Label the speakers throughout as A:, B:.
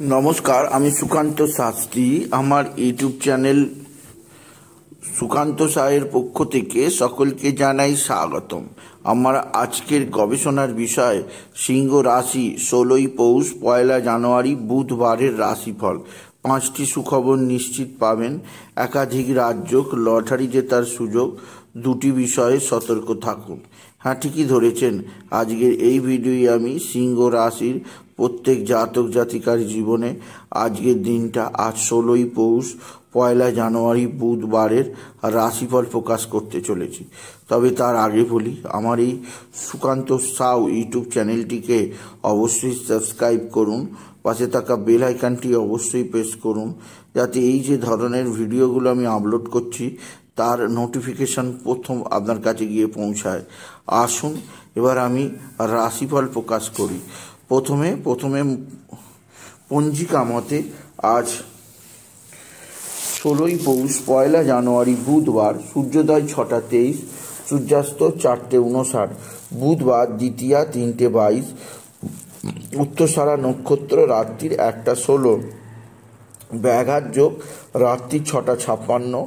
A: নমস্কার, আমি সুকান্ত শাস্ত্রী। আমার ইউটিউব চ্যানেল সুকান্ত সাহের পক্ষ থেকে সকলকে জানাই স্বাগতম। আমার আজকের গবেষণার বিষয় সিংহ রাশি 16ই পৌষ 1 জানুয়ারি বুধবারের রাশিফল। 5টি সুখবর নিশ্চিত পাবেন, একাধিক রাজ্য, লটারি জেতার সুযোগ, 2টি বিষয়ে সতর্ক থাকুন। হ্যাঁ, ঠিকই ধরেছেন। আজকের এই ভিডিওয়ে আমি সিংহ রাশির প্রত্যেক জাতক জাতিকার জীবনে আজকের দিনটা আজ 16ই পৌষ 1 জানুয়ারি বুধবারের রাশিফল প্রকাশ করতে চলেছি। তবে তার আগে বলি, আমার এই সুকান্ত সাউ ইউটিউব চ্যানেলটিকে অবশ্যই সাবস্ক্রাইব করুন, পাশে থাকা বেল আইকনটি অবশ্যই প্রেস করুন, যাতে এই যে ধরনের ভিডিওগুলো আমি আপলোড করছি তার নোটিফিকেশন প্রথম আপনার কাছে গিয়ে পৌঁছায়। আসুন এবার আমি রাশিফল প্রকাশ করি। প্রথমে পঞ্জিকা মতে আজ 16ই পৌষ 1 জানুয়ারি বুধবার, সূর্যোদয় 6টা 23, সূর্যাস্ত 4টে 59, বুধবার দ্বিতীয়া 3টে 22, উত্তরসারা নক্ষত্র রাত্রির 1টা 16, ব্যাঘাত যোগ রাত্রি 6টা 56,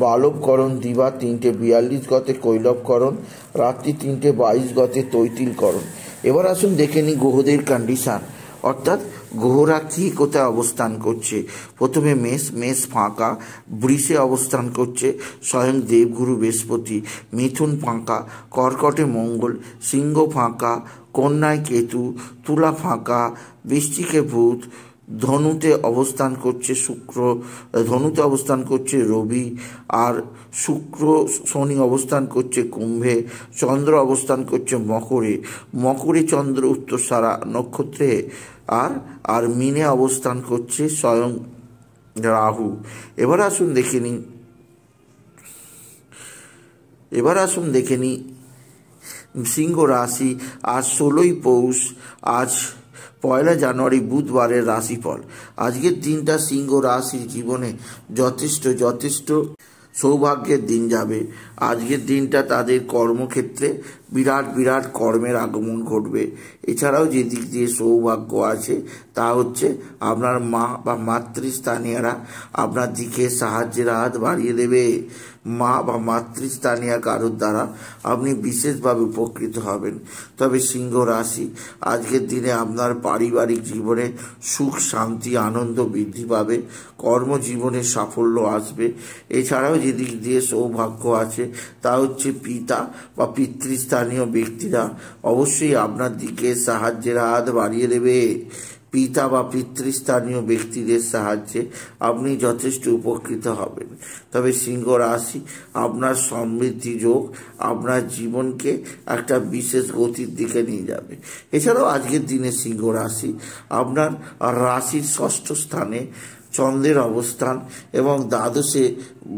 A: বালবকরণ দিবা 3টে 42 গতে কৈলবকরণ, রাত্রি 3টে 22 গতে তৈতিলকরণ। এবার আসুন দেখে নিই গ্রহদের কন্ডিশন, অর্থাৎ গ্রহরা কি কোথায় অবস্থান করছে। প্রথমে মেষ ফাঁকা, বৃষে অবস্থান করছে স্বয়ং দেবগুরু বৃহস্পতি, মিথুন ফাঁকা, কর্কটে মঙ্গল, সিংহ ফাঁকা, কন্যায় কেতু, তুলা ফাঁকা, বৃশ্চিকে বুধ, ধনুতে অবস্থান করছে শুক্র, ধনুতে অবস্থান করছে রবি, আর শুক্র শনি অবস্থান করছে কুম্ভে, চন্দ্র অবস্থান করছে মকরে চন্দ্র উত্তরসারা নক্ষত্রে, আর মিনে অবস্থান করছে স্বয়ং রাহু। এবার আসুন দেখে নিই সিংহ রাশি আজ 16ই পৌষ আজ 1 জানুয়ারি বুধবারের রাশিফল। আজকের দিনটা সিংহ রাশির জীবনে যথেষ্ট সৌভাগ্যের দিন যাবে। আজকের দিনটা তাদের কর্মক্ষেত্রে বিরাট কর্মের আগমন ঘটবে। এছাড়াও যে দিক দিয়ে সৌভাগ্য আছে তা হচ্ছে আপনার মা বা মাতৃস্থানীয়রা আপনার দিকে সাহায্যের হাত বাড়িয়ে দেবে। মা বা মাতৃস্থানীয় কারোর দ্বারা আপনি বিশেষভাবে উপকৃত হবেন। তবে সিংহ রাশি আজকের দিনে আপনার পারিবারিক জীবনে সুখ শান্তি আনন্দ বৃদ্ধি পাবে, কর্মজীবনে সাফল্য আসবে। এছাড়াও যে দিক দিয়ে সৌভাগ্য আছে তা হচ্ছে পিতা বা পিতৃস্থানীয় ব্যক্তিরা অবশ্যই আপনার দিকে সাহায্যের হাত বাড়িয়ে দেবে। পিতা বা পিতৃস্থানীয় ব্যক্তিদের সাহায্যে আপনি যথেষ্ট উপকৃত হবেন। তবে সিংহ রাশি আপনার সমৃদ্ধি যোগ আপনার জীবনকে একটা বিশেষ গতির দিকে নিয়ে যাবে। এছাড়াও আজকের দিনে সিংহ রাশি আপনার রাশির 6ষ্ঠ স্থানে চন্দ্রের অবস্থান এবং দ্বাদশে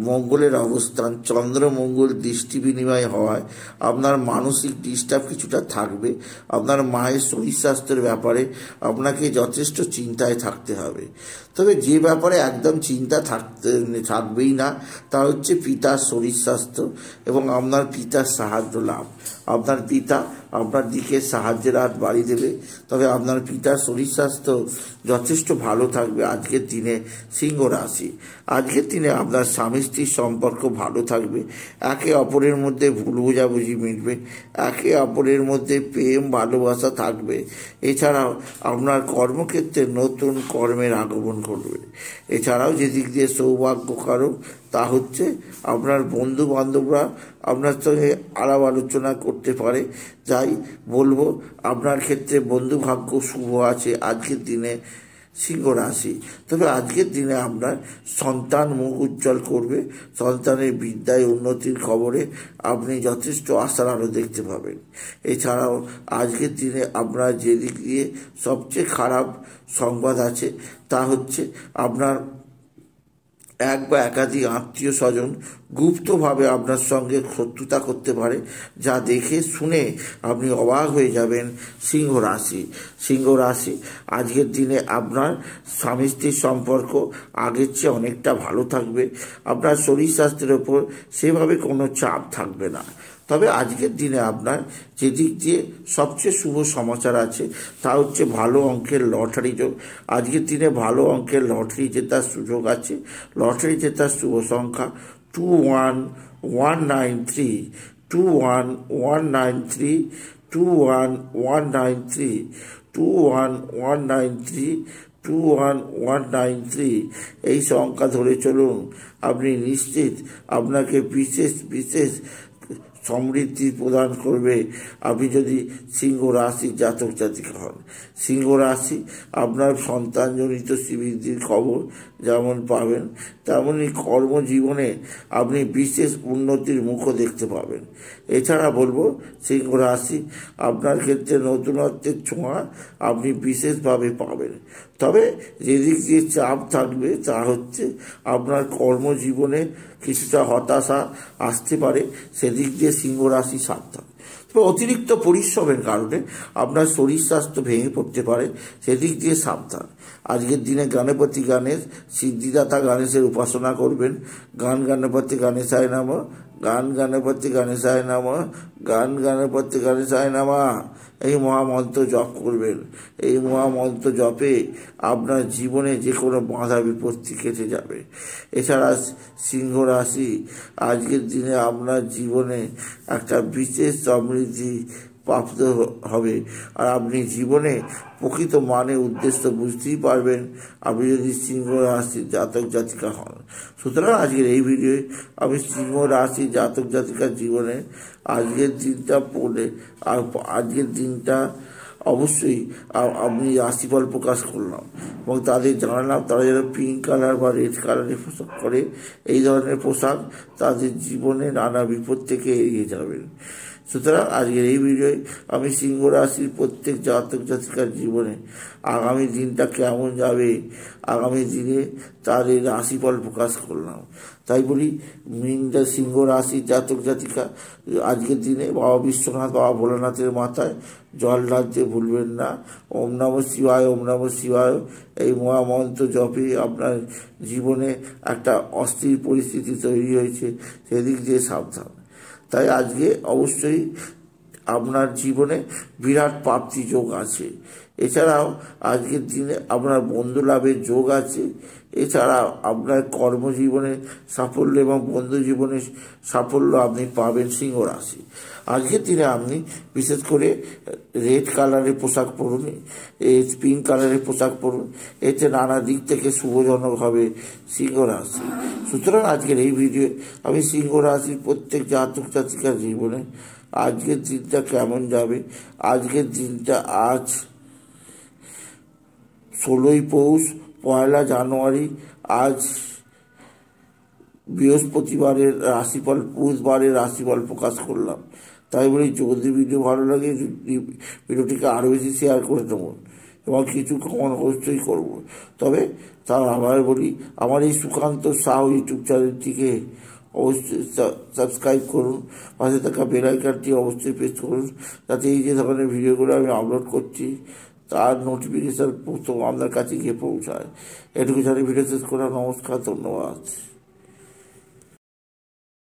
A: মঙ্গলের অবস্থান, চন্দ্র মঙ্গল দৃষ্টি বিনিময় হওয়ায় আপনার মানসিক ডিস্টার্ব কিছুটা থাকবে। আপনার মায়ের শরীর স্বাস্থ্যের ব্যাপারে আপনাকে যথেষ্ট চিন্তায় থাকতে হবে। তবে যে ব্যাপারে একদম চিন্তা থাকবেই না তা হচ্ছে পিতার শরীর স্বাস্থ্য এবং আপনার পিতার সাহায্য লাভ। আপনার পিতা আপনার দিকে সাহায্যের হাত বাড়িয়ে দেবে। তবে আপনার পিতার শরীর স্বাস্থ্য যথেষ্ট ভালো থাকবে আজকের দিনে সিংহ রাশি। আজকের দিনে আপনার স্বামী স্ত্রীর সম্পর্ক ভালো থাকবে, একে অপরের মধ্যে ভুল বোঝাবুঝি মিটবে, একে অপরের মধ্যে প্রেম ভালোবাসা থাকবে। এছাড়াও আপনার কর্মক্ষেত্রে নতুন কর্মের আগমন ঘটবে। এছাড়াও যে দিক দিয়ে সৌভাগ্যকারক তা হচ্ছে আপনার বন্ধু বান্ধবরা আপনার সঙ্গে আলাপ আলোচনা করতে পারে। যাই বলবো, আপনার ক্ষেত্রে বন্ধু ভাগ্য শুভ আছে আজকের দিনে সিংহ রাশি। তবে আজকের দিনে আপনার সন্তান মুখ উজ্জ্বল করবে। সন্তানের বিদ্যায় উন্নতির খবরে আপনি যথেষ্ট আশার আলো দেখতে পাবেন। এছাড়াও আজকের দিনে আপনার যে দিক দিয়ে সবচেয়ে খারাপ সংবাদ আছে তা হচ্ছে আপনার এক বা একাধিক আত্মীয় স্বজন গুপ্তভাবে আপনার সঙ্গে শত্রুতা করতে পারে, যা দেখে শুনে আপনি অবাক হয়ে যাবেন সিংহ রাশি আজকের দিনে আপনার স্বামী স্ত্রীর সম্পর্ক আগের চেয়ে অনেকটা ভালো থাকবে। আপনার শরীর স্বাস্থ্যের ওপর সেভাবে কোনো চাপ থাকবে না। তবে আজকের দিনে আপনার যেদিক দিয়ে সবচেয়ে শুভ সমাচার আছে তা হচ্ছে ভালো অঙ্কের লটারি যোগ। আজকের দিনে ভালো অঙ্কের লটারি জেতার সুযোগ আছে। লটারি জেতার শুভ সংখ্যা 21193, 21193, 21193, 21193, 21193 এই সংখ্যা ধরে চলুন। আপনি নিশ্চিত আপনাকে বিশেষ বিশেষ সমৃদ্ধি প্রদান করবে আপনি যদি সিংহ রাশির জাতক জাতিকা হন। সিংহ রাশি আপনার সন্তানজনিত শ্রীবৃদ্ধির খবর যেমন পাবেন, তেমনি কর্মজীবনে আপনি বিশেষ উন্নতির মুখও দেখতে পাবেন। এছাড়া বলবো সিংহ রাশি আপনার ক্ষেত্রে নতুনত্বের ছোঁয়া আপনি বিশেষভাবে পাবেন। তবে যেদিক দিয়ে চাপ থাকবে তা হচ্ছে আপনার কর্মজীবনে কিছুটা হতাশা আসতে পারে, সেদিক দিয়ে সিংহ রাশি সাবধান। তবে অতিরিক্ত পরিশ্রমের কারণে আপনার শরীর স্বাস্থ্য ভেঙে পড়তে পারে, সেদিক দিয়ে সাবধান। আজকের দিনে গণপতি গণেশ, সিদ্ধিদাতা গণেশের উপাসনা করবেন। গান গণপতি গণেশায় নমঃ, গান গণপতি গণেশায় নমঃ, গান গণপতি গণেশায় নমঃ এই মহামন্ত্র জপ করবেন। এই মহামন্ত্র জপে আপনার জীবনে যে কোনো বাধা বিপত্তি কেটে যাবে। এছাড়া সিংহ রাশি আজকের দিনে আপনার জীবনে একটা বিশেষ সমৃদ্ধি প্রাপ্ত হবে, আর আপনি জীবনে প্রকৃত মানে উদ্দেশ্য বুঝতেই পারবেন আপনি যদি সিংহ রাশির জাতক জাতিকা হন। সুতরাং আজকের এই ভিডিওয়ে আমি সিংহ রাশির জাতক জাতিকার জীবনে আজকের দিনটা পড়ে আর আজকের দিনটা অবশ্যই আমি রাশিফল প্রকাশ করলাম এবং তাদের জানালাম তারা যেন পিঙ্ক কালার বা রেড কালারের পোশাক করে। এই ধরনের পোশাক তাদের জীবনে নানা বিপদ থেকে এড়িয়ে যাবেন। সুতরাং আজকের এই ভিডিওয় আমি সিংহ রাশির প্রত্যেক জাতক জাতিকার জীবনে আগামী দিনটা কেমন যাবে, আগামী দিনে তাদের রাশিফল প্রকাশ করলাম। তাই বলি মিনটা সিংহ রাশির জাতক জাতিকা আজকের দিনে বাবা বিশ্বনাথ, বাবা ভোলানাথের মাথায় জল ঢালতে ভুলবেন না। ওম নমঃ শিবায়, ওম নমঃ শিবায় এই মহামন্ত্র জপে আপনার জীবনে একটা অস্থির পরিস্থিতি তৈরি হয়েছে, সেদিক দিয়ে সাবধান। তাই আজকে অবশ্যই আপনার জীবনে বিরাট প্রাপ্তি যোগ আছে। এছাড়াও আজকের দিনে আপনার বন্ধু লাভের যোগ আছে। এছাড়া আপনার কর্মজীবনে সাফল্য এবং বন্ধু জীবনে সাফল্য আপনি পাবেন সিংহ রাশি। আজকের দিনে আপনি বিশেষ করে রেড কালারের পোশাক পরুন, পিঙ্ক কালারের পোশাক পরুন, এতে নানা দিক থেকে শুভজনক হবে সিংহ রাশি। সুতরাং আজকের এই ভিডিও আমি সিংহ রাশির প্রত্যেক জাতক জাতিকার জীবনে আজকের দিনটা কেমন যাবে, আজকের দিনটা আজ 16ই পৌষ, 1 জানুয়ারি, আজ বৃহস্পতিবারের রাশিফল, বুধবারের রাশিফল প্রকাশ করলাম। তাই বলি যদি ভিডিও ভালো লাগে ভিডিওটিকে আরও বেশি শেয়ার করে দেবো এবং কিছু কমেন্ট অবশ্যই করবো। তবে তার আবার বলি আমার এই সুকান্ত সাউ ইউটিউব চ্যানেলটিকে অবশ্যই সাবস্ক্রাইব করুন, পাশে থাকা বেল আইকনটি অবশ্যই প্রেস করুন যাতে এই যে ধরনের ভিডিওগুলো আমি আপলোড করছি তার নোটিফিকেশান প্রথম আপনার কাছে গিয়ে পৌঁছায়। এটুকু জানি ভিডিও শেষ করা। নমস্কার, ধন্যবাদ।